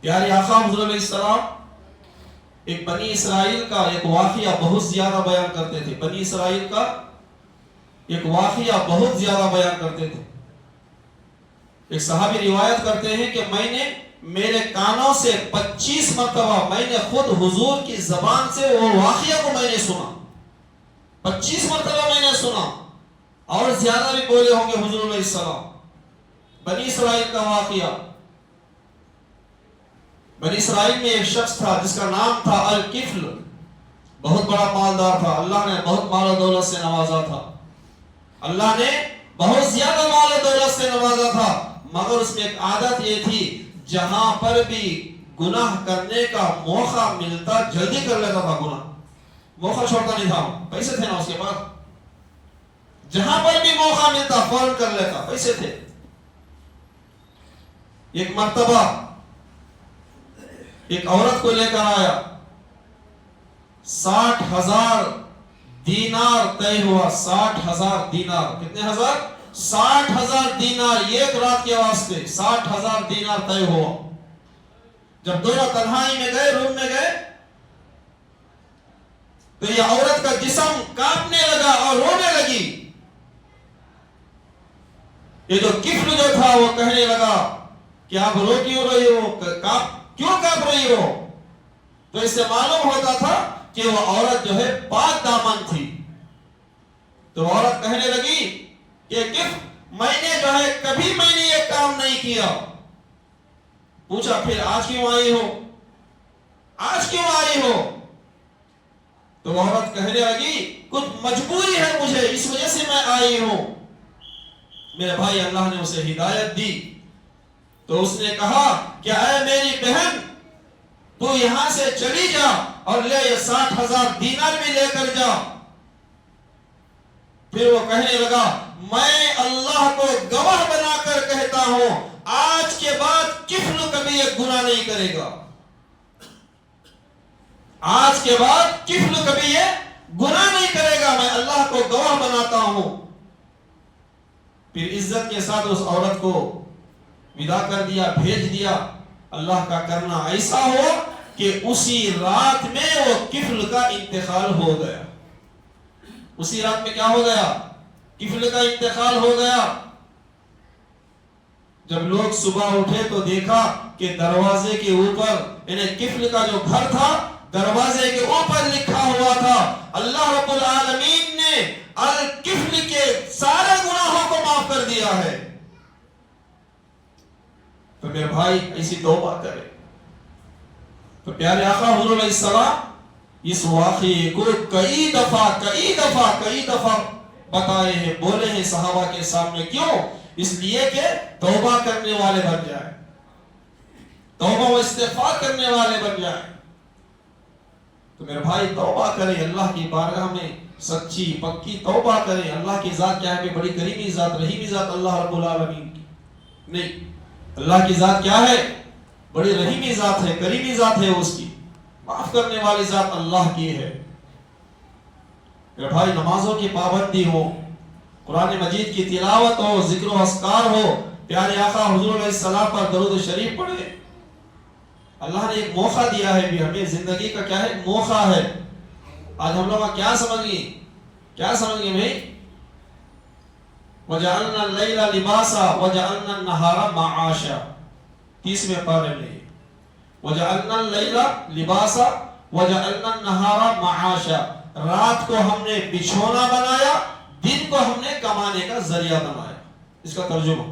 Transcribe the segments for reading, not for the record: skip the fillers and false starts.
پیارے آقا حضور علیہ السلام ایک بنی اسرائیل کا ایک واقعہ بہت زیادہ بیان کرتے تھے. بنی اسرائیل کا ایک واقعہ بہت زیادہ بیان کرتے تھے. ایک صحابی روایت کرتے ہیں کہ میں نے میرے کانوں سے 25 مرتبہ میں نے خود حضور کی زبان سے وہ واقعہ کو میں نے سنا. 25 مرتبہ میں نے سنا اور زیادہ بھی بولے ہوں گے حضور علیہ السلام. بنی اسرائیل کا واقعہ. بنی اسرائیل میں ایک شخص تھا جس کا نام تھا الکفل. بہت بڑا مالدار تھا. اللہ نے بہت مال و دولت سے نوازا تھا. اللہ نے بہت زیادہ مال و دولت سے نوازا تھا، مگر اس میں ایک عادت یہ تھی جہاں پر بھی گناہ کرنے کا موقع ملتا جلدی کر لیتا تھا. گناہ موقع چھوڑتا نہیں تھا. پیسے تھے نا اس کے پاس، جہاں پر بھی موقع ملتا فوراً کر لیتا. پیسے تھے. ایک مرتبہ ایک عورت کو لے کر آیا. 60,000 دینار طے ہوا. 60,000 دینار. کتنے ہزار؟ 60,000 دینار ایک رات کے واسطے. 60,000 دینار طے ہوا. جب دونوں تنہائی میں گئے، روم میں گئے، تو یہ عورت کا جسم کانپنے لگا اور رونے لگی. یہ جو کفل جو تھا وہ کہنے لگا کہ آپ رو کیوں رہی ہو، کیوں کانپ رہی ہو؟ تو اس سے معلوم ہوتا تھا کہ وہ عورت جو ہے پاک دامن تھی. تو عورت کہنے لگی کہ میں نے جو ہے کبھی میں نے یہ کام نہیں کیا. پوچھا پھر آج کیوں آئی ہو؟ آج کیوں آئی ہو؟ تو عورت کہنے لگی کچھ مجبوری ہے مجھے، اس وجہ سے میں آئی ہوں. میرے بھائی اللہ نے اسے ہدایت دی. تو اس نے کہا کہ اے میری بہن، تو یہاں سے چلی جا اور لے یہ 60,000 دینار بھی لے کر جا. پھر وہ کہنے لگا میں اللہ کو گواہ بنا کر کہتا ہوں آج کے بعد کفل کبھی ایک گناہ نہیں کرے گا. آج کے بعد کفل کبھی یہ گناہ نہیں کرے گا، میں اللہ کو گواہ بناتا ہوں. پھر عزت کے ساتھ اس عورت کو ودا کر دیا، بھیج دیا. اللہ کا کرنا ایسا ہو کہ اسی رات میں وہ کفل کا انتقال ہو گیا. اسی رات میں کیا ہو گیا؟ کفل کا انتقال ہو گیا. جب لوگ صبح اٹھے تو دیکھا کہ دروازے کے اوپر، یعنی کفل کا جو گھر تھا دروازے کے اوپر لکھا ہوا تھا اللہ رب العالمین نے الکفل کے سارے گناہوں کو معاف کر دیا ہے. تو میرے بھائی ایسی توبہ کرے. تو پیارے آقا حضور علیہ السلام اس واقعے کو کئی دفعہ بتائے ہیں، بولے ہیں صحابہ کے سامنے. کیوں؟ اس لیے کہ توبہ کرنے والے بن جائیں، توبہ و استغفار کرنے والے بن جائیں. تو میرے بھائی توبہ کریں، اللہ کی بارگاہ میں سچی پکی توبہ کریں. اللہ کی ذات کیا ہے کہ بڑی کریمی ذات، رحیمی ذات اللہ رب العالمین کی نہیں. اللہ کی ذات کیا ہے؟ بڑی رحیمی ذات ہے، کریمی ذات ہے. اس کی معاف کرنے والی ذات اللہ کی ہے. میرے بھائی نمازوں کی پابندی ہو، قرآن مجید کی تلاوت ہو، ذکر و اذکار ہو، پیارے آقا حضور علیہ السلام پر درود شریف پڑھے. اللہ نے ایک موقع دیا ہے بھی ہمیں، زندگی کا کیا ہے؟ موقع ہے. آج ہم لوگ کیا سمجھ گئے؟ کیا سمجھ گئے بھائی؟ وَجَعَلْنَا اللَّيْلَ لِبَاسًا وَجَعَلْنَا النَّهَارَ مَعَاشًا. 30ویں پارے میں وَجَعَلْنَا اللَّيْلَ لِبَاسًا وَجَعَلْنَا النَّهَارَ مَعَاشًا. رات کو ہم نے بچھونا بنایا، دن کو ہم نے کمانے کا ذریعہ بنایا. اس کا ترجمہ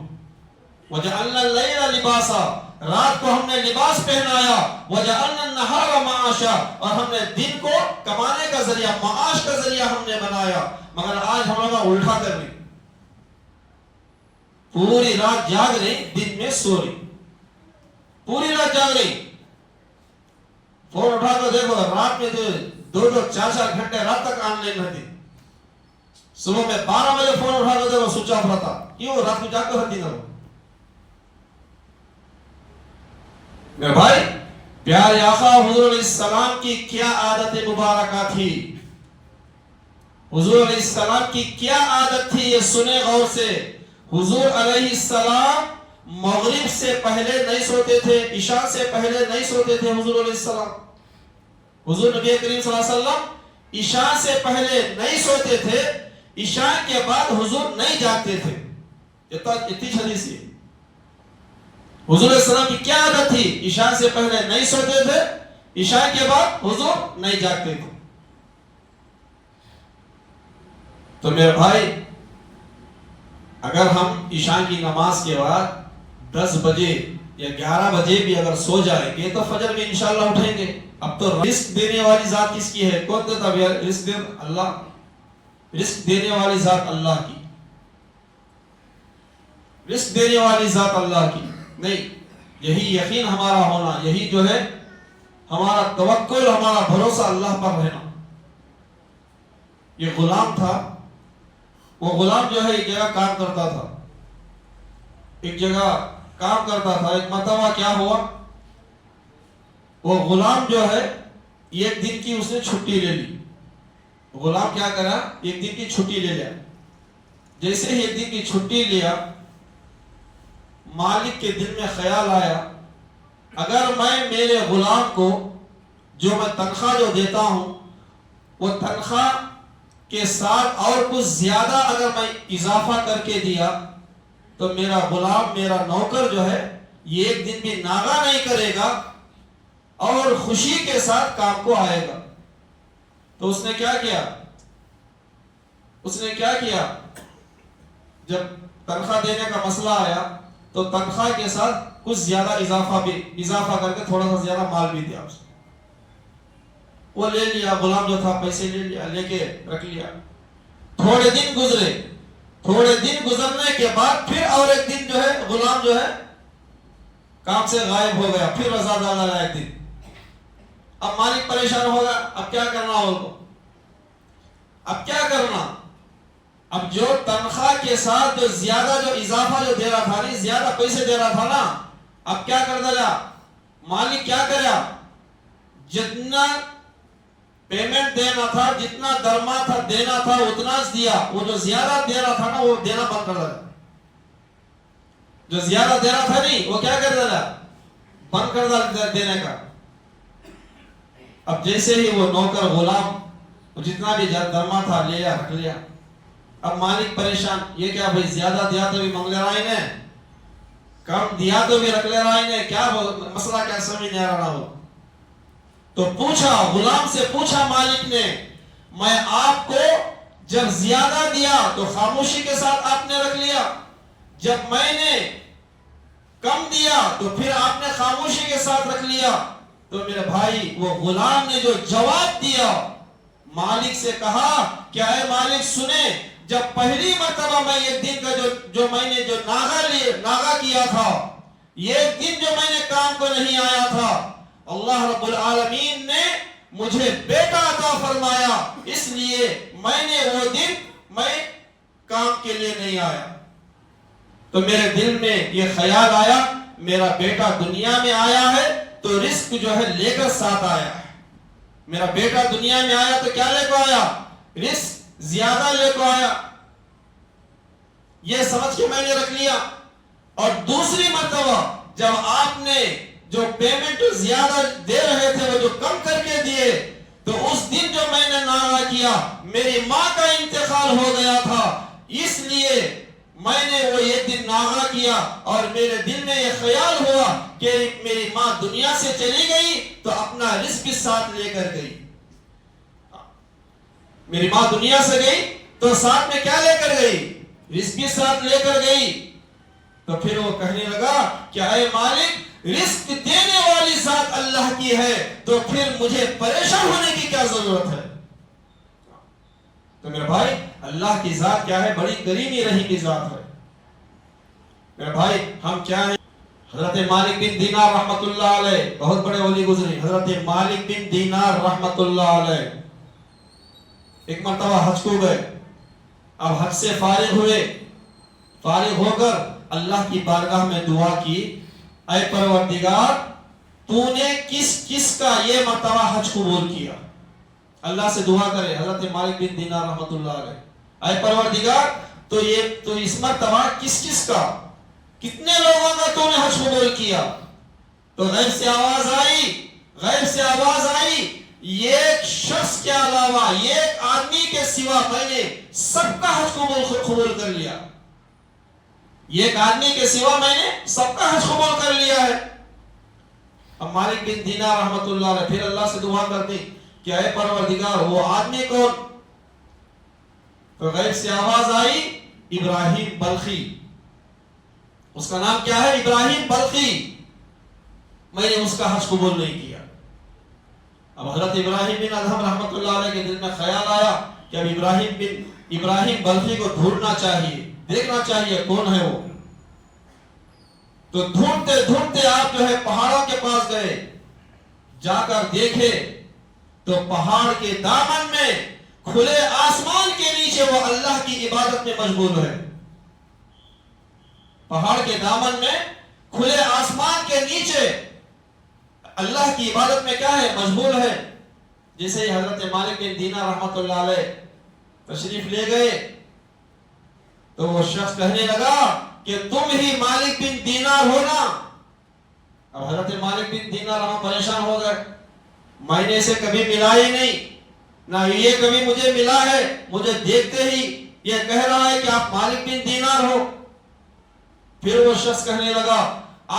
وَجَعَلْنَا اللَّيْلَ لِبَاسًا، رات کو ہم نے لباس پہنایا. وَجَعَلْنَا النَّهَارَ مَعَاشًا، اور ہم نے دن کو کمانے کا ذریعہ، معاش کا ذریعہ ہم نے بنایا. مگر آج ہم لوگ الٹا کر رہے، پوری رات جاگ رہے، دن میں سو رہے. پوری رات جاگ رہی. فون اٹھا کر دیکھو، رات میں تو 2-4 گھنٹے رات تک آن لائن رہتی. صبح میں 12 بجے فون اٹھا کر دیکھو سوئچ آف رہتا. کیوں؟ رات میں جاگ کر رہتی نا. میرے بھائی پیارے آقا حضور علیہ السلام کی کیا عادت مبارکہ تھی؟ حضور علیہ السلام کی کیا عادت تھی؟ یہ سنیں غور سے. حضور علیہ السلام مغرب سے پہلے نہیں سوتے تھے، عشاء سے پہلے نہیں سوتے تھے حضور علیہ السلام. حضور نبی کریم صلی اللہ علیہ وسلم عشاء سے پہلے نہیں سوتے تھے، عشاء کے بعد حضور نہیں جاگتے تھے. اتنی حدیث ہے. حضور علیہ السلام کی کیا عادت تھی؟ عشاء سے پہلے نہیں سوتے تھے، عشاء کے بعد حضور نہیں جاگتے تھے. تو میرے بھائی اگر ہم عشاء کی نماز کے بعد 10 بجے یا 11 بجے بھی اگر سو جائیں گے تو فجر میں انشاءاللہ اٹھیں گے. اب تو رزق دینے والی ذات کس کی ہے؟ کون دیتا ہے رزق؟ اللہ. رزق دینے والی ذات اللہ کی، رزق دینے والی ذات اللہ کی. نہیں، یہی یقین ہمارا ہونا، یہی جو ہے ہمارا توکل، ہمارا بھروسہ اللہ پر رہنا. یہ غلام تھا، وہ غلام جو ہے ایک جگہ کام کرتا تھا، ایک جگہ کام کرتا تھا. ایک مرتبہ کیا ہوا، وہ غلام جو ہے ایک دن کی اس نے چھٹی لے لی. غلام کیا کرا، ایک دن کی چھٹی لے لیا. جیسے ہی ایک دن کی چھٹی لیا، مالک کے دل میں خیال آیا اگر میں میرے غلام کو جو میں تنخواہ جو دیتا ہوں وہ تنخواہ کے ساتھ اور کچھ زیادہ اگر میں اضافہ کر کے دیا تو میرا غلام، میرا نوکر جو ہے یہ ایک دن بھی ناغہ نہیں کرے گا اور خوشی کے ساتھ کام کو آئے گا. تو اس نے کیا کیا، جب تنخواہ دینے کا مسئلہ آیا تو تنخواہ کے ساتھ کچھ زیادہ اضافہ کر کے تھوڑا سا زیادہ مال بھی دیا. وہ لے لیا، غلام جو تھا پیسے لے لیا، لے کے رکھ لیا. تھوڑے دن گزرنے کے بعد پھر اور ایک دن جو ہے غلام جو ہے کام سے غائب ہو گیا. پھر رضا ڈالا ایک دن. اب مالک پریشان ہوگا، اب کیا کرنا ہوگا، اب کیا کرنا. اب جو تنخواہ کے ساتھ جو زیادہ جو اضافہ جو دے رہا تھا، نہیں زیادہ پیسے دے رہا تھا نا، اب کیا کر دیا مالک، کیا کریا، جتنا پیمنٹ دینا تھا، جتنا درما تھا دینا تھا اتنا دیا. وہ جو زیادہ دے رہا تھا نا وہ دینا بند کر دیا. جو زیادہ دے رہا تھا نہیں وہ کیا کر دیا، بند کر دیا دینے کا. اب جیسے ہی وہ نوکر غلام جتنا بھی درما تھا لیا، رکھ لیا. اب مالک پریشان، یہ کیا بھائی زیادہ دیا تو بھی منگ لے رہا ہے، کم دیا تو بھی رکھ لے رہا ہے، کیا مسئلہ کیا سمجھ نہیں آ رہا ہو. تو پوچھا، غلام سے پوچھا مالک نے، میں آپ کو جب زیادہ دیا تو خاموشی کے ساتھ آپ نے رکھ لیا، جب میں نے کم دیا تو پھر آپ نے خاموشی کے ساتھ رکھ لیا. تو میرے بھائی وہ غلام نے جو جواب دیا، مالک سے کہا کہ اے مالک سنے، جب پہلی مرتبہ میں ایک دن کا جو میں نے جو ناغہ کیا تھا، یہ ایک دن جو میں نے کام کو نہیں آیا تھا، اللہ رب العالمین نے مجھے بیٹا عطا فرمایا، اس لیے میں نے وہ دن میں کام کے لیے نہیں آیا. تو میرے دل میں یہ خیال آیا میرا بیٹا دنیا میں آیا ہے تو رزق جو ہے لے کر ساتھ آیا ہے. میرا بیٹا دنیا میں آیا تو کیا لے کو آیا، رزق زیادہ لے کو آیا. یہ سمجھ کے میں نے رکھ لیا. اور دوسری مرتبہ جب آپ نے جو پیمنٹ زیادہ دے رہے تھے وہ جو کم کر کے دیے، تو اس دن جو میں نے ناغہ کیا میری ماں کا انتقال ہو گیا تھا، اس لیے میں نے وہ ایک دن ناغہ کیا اور میرے دل میں یہ خیال ہوا کہ میری ماں دنیا سے چلی گئی تو اپنا رزق بھی ساتھ لے کر گئی. میری ماں دنیا سے گئی تو ساتھ میں کیا لے کر گئی، رزق بھی ساتھ لے کر گئی. تو پھر وہ کہنے لگا کہ اے مالک، رزق دینے والی ذات اللہ کی ہے تو پھر مجھے پریشان ہونے کی کیا ضرورت ہے. تو میرے بھائی اللہ کی ذات کیا ہے، بڑی کریمی رحیم کی ذات ہے. میرے بھائی ہم کیا ہیں، حضرت مالک بن دینار رحمت اللہ علیہ بہت بڑے ولی گزرے. حضرت مالک بن دینار رحمت اللہ علیہ ایک مرتبہ حج کو گئے. اب حج سے فارغ ہوئے، فارغ ہو کر اللہ کی بارگاہ میں دعا کی، اے پروردگار تو نے کس کس کا یہ مرتبہ حج قبول کیا. اللہ سے دعا کرے حضرت مالک بن دینار رحمت اللہ علیہ، اے پروردگار تو اس مرتبہ کس کس کا کتنے لوگوں کا تو نے حج قبول کیا؟ تو غیب سے آواز آئی ایک شخص کے علاوہ، ایک آدمی کے سوا میں نے سب کا حج قبول کر لیا، ایک آدمی کے سوا میں نے سب کا حج قبول کر لیا ہے۔ اب مالک بن دینار رحمت اللہ علیہ پھر اللہ سے دعا کرتے کہ اے پروردگار وہ آدمی کون؟ تو غیب سے آواز آئی ابراہیم بلخی، اس کا نام کیا ہے؟ ابراہیم بلخی، میں نے اس کا حج قبول نہیں کیا۔ اب حضرت ابراہیم بن ادہم رحمت اللہ علیہ کے دل میں خیال آیا کہ اب ابراہیم بلخی کو ڈھونڈنا چاہیے، دیکھنا چاہیے کون ہے وہ۔ تو ڈھونڈتے آپ جو ہے پہاڑوں کے پاس گئے، جا کر دیکھے تو پہاڑ کے دامن میں کھلے آسمان کے نیچے وہ اللہ کی عبادت میں مشغول ہے۔ پہاڑ کے دامن میں کھلے آسمان کے نیچے اللہ کی عبادت میں کیا ہے؟ مشغول ہے۔ جیسے ہی حضرت مالک بن دینار رحمت اللہ علیہ تشریف لے گئے تو وہ شخص کہنے لگا کہ تم ہی مالک بن دینار ہو نا؟ اب حضرت مالک بن دینار رحمت پریشان ہو گئے، میں نے اسے کبھی ملا ہی نہیں، نہ یہ کبھی مجھے ملا ہے، مجھے دیکھتے ہی یہ کہہ رہا ہے کہ آپ مالک بن دینار ہو۔ پھر وہ شخص کہنے لگا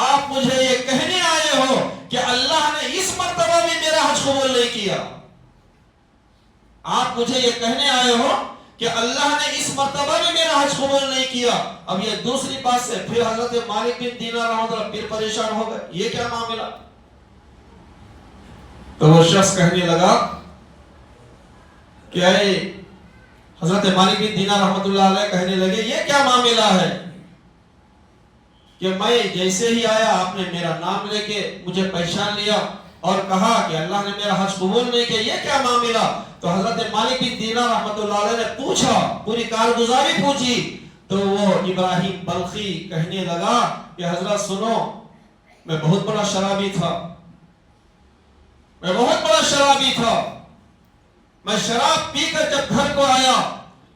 آپ مجھے یہ کہنے آئے ہو کہ اللہ نے اس مرتبہ بھی میرا حج قبول نہیں کیا؟ آپ مجھے یہ کہنے آئے ہو کہ اللہ نے اس مرتبہ بھی میرا حج قبول نہیں کیا؟ اب یہ دوسری بات سے پھر حضرت مالک بن دینار رحمۃ اللہ پھر پریشان ہو گئے، یہ کیا معاملہ؟ تو وہ شخص کہنے لگا کہ اے حضرت مالک بن دینار رحمۃ اللہ علیہ کہنے لگے یہ کیا معاملہ ہے کہ میں جیسے ہی آیا آپ نے میرا نام لے کے مجھے پہچان لیا اور کہا کہ اللہ نے میرا حج قبول نہیں کیا، یہ کیا معاملہ؟ تو حضرت مالک بن دینار رحمت اللہ علیہ نے پوچھا، پوری کارگزاری پوچھی، تو وہ ابراہیم بلخی کہنے لگا کہ حضرت سنو، میں بہت بڑا شرابی تھا، میں شراب پی کر جب گھر کو آیا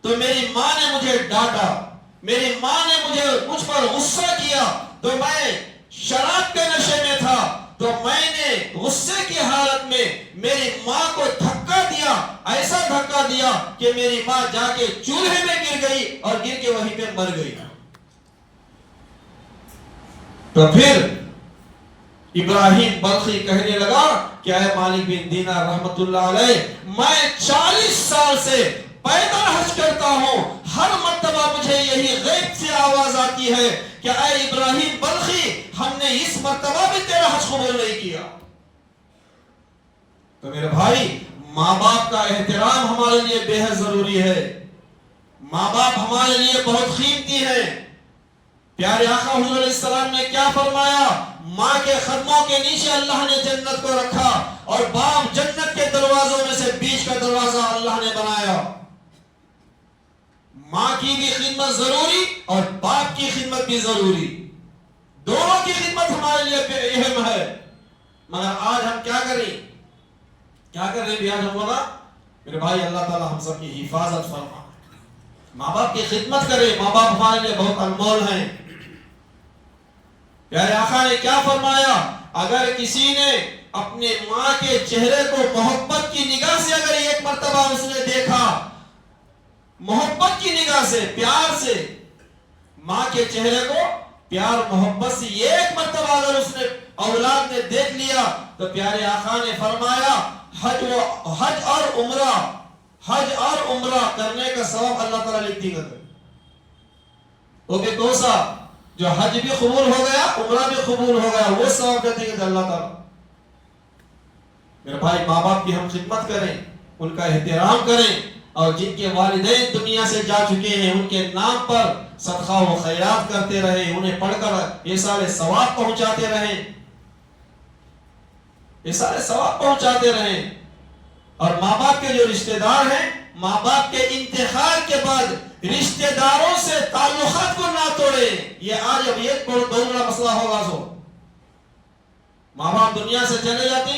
تو میری ماں نے مجھے ڈانٹا، میری ماں نے مجھ پر غصہ کیا، تو میں شراب کے نشے میں تھا، تو میں نے غصے کی حالت میں میری ماں کو دھکا دیا، ایسا دھکا دیا کہ میری ماں جا کے چولہے میں گر گئی اور گر کے وہیں پہ مر گئی۔ تو پھر ابراہیم بلخی کہنے لگا کہ اے مالک بن دینار رحمت اللہ علیہ، میں 40 سال سے پیدل حج کرتا ہوں، ہر مرتبہ مجھے یہی غیب سے آواز آتی ہے کہ اے ابراہیم بلخی، ہم نے اس مرتبہ بھی تیرا حج قبول نہیں کیا۔ تو میرے بھائی، ماں باپ کا احترام ہمارے لیے بے حد ضروری ہے، ماں باپ ہمارے لیے بہت قیمتی ہے۔ پیارے آقا حضور علیہ السلام نے کیا فرمایا؟ ماں کے قدموں کے نیچے اللہ نے جنت کو رکھا، اور باپ جنت کے دروازوں میں سے بیچ کا دروازہ اللہ نے بنایا۔ ماں کی بھی خدمت ضروری اور باپ کی خدمت بھی ضروری، دونوں کی خدمت ہمارے لیے اہم ہے۔ مگر آج ہم کیا کر رہے ہیں آج ہم لوگ؟ میرے بھائی، اللہ تعالی ہم سب کی حفاظت فرمائے، ماں باپ کی خدمت کرے، ماں باپ ہمارے لیے بہت انمول ہیں۔ پیارے آقا نے کیا فرمایا؟ اگر کسی نے اپنے ماں کے چہرے کو محبت کی نگاہ سے اگر ایک مرتبہ اس نے دیکھا، محبت کی نگاہ سے، پیار سے، ماں کے چہرے کو پیار محبت سے ایک مرتبہ اگر اس نے اولاد نے دیکھ لیا، تو پیارے آقا نے فرمایا حج اور عمرہ کرنے کا ثواب اللہ تعالیٰ لکھ دے گا۔ وہ کہ کوسا جو حج بھی قبول ہو گیا، عمرہ بھی قبول ہو گیا، وہ ثواب دیتے گا اللہ تعالیٰ۔ میرے بھائی، ماں باپ کی ہم خدمت کریں، ان کا احترام کریں، اور جن کے والدین دنیا سے جا چکے ہیں ان کے نام پر صدقہ و خیرات کرتے رہیں، انہیں پڑھ کر یہ سارے ثواب پہنچاتے رہیں، اور ماں باپ کے جو رشتہ دار ہیں، ماں باپ کے انتقال کے بعد رشتہ داروں سے تعلقات کو نہ توڑے۔ یہ آج اب ایک بہت بڑا مسئلہ ہوگا۔ سو ماں باپ دنیا سے چلے جاتے،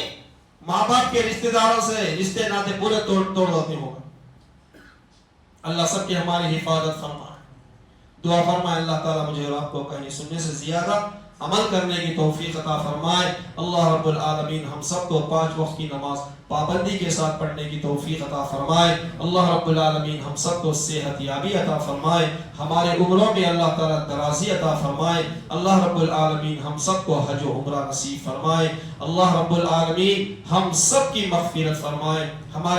ماں باپ کے رشتہ داروں سے رشتے ناطے پورے توڑ دیتے ہوگا۔ اللہ سب کی ہماری حفاظت فرمائے۔ دعا فرمائے اللہ تعالیٰ مجھے اور آپ کو کہیں سننے سے زیادہ عمل کرنے کی توفیق عطا فرمائے. اللہ رب العالمین ہم سب کو 5 وقت کی نماز پابندی کے ساتھ پڑھنے کی توفیق عطا فرمائے. اللہ رب العالمین ہم سب کو صحت یابی عطا فرمائے. ہمارے عمروں میں اللہ تعالیٰ درازی عطا فرمائے. اللہ رب العالمین ہم سب کو حج و عمرہ نصیب فرمائے. اللہ رب العالمین ہم سب کی مغفرت فرمائے. ہمارے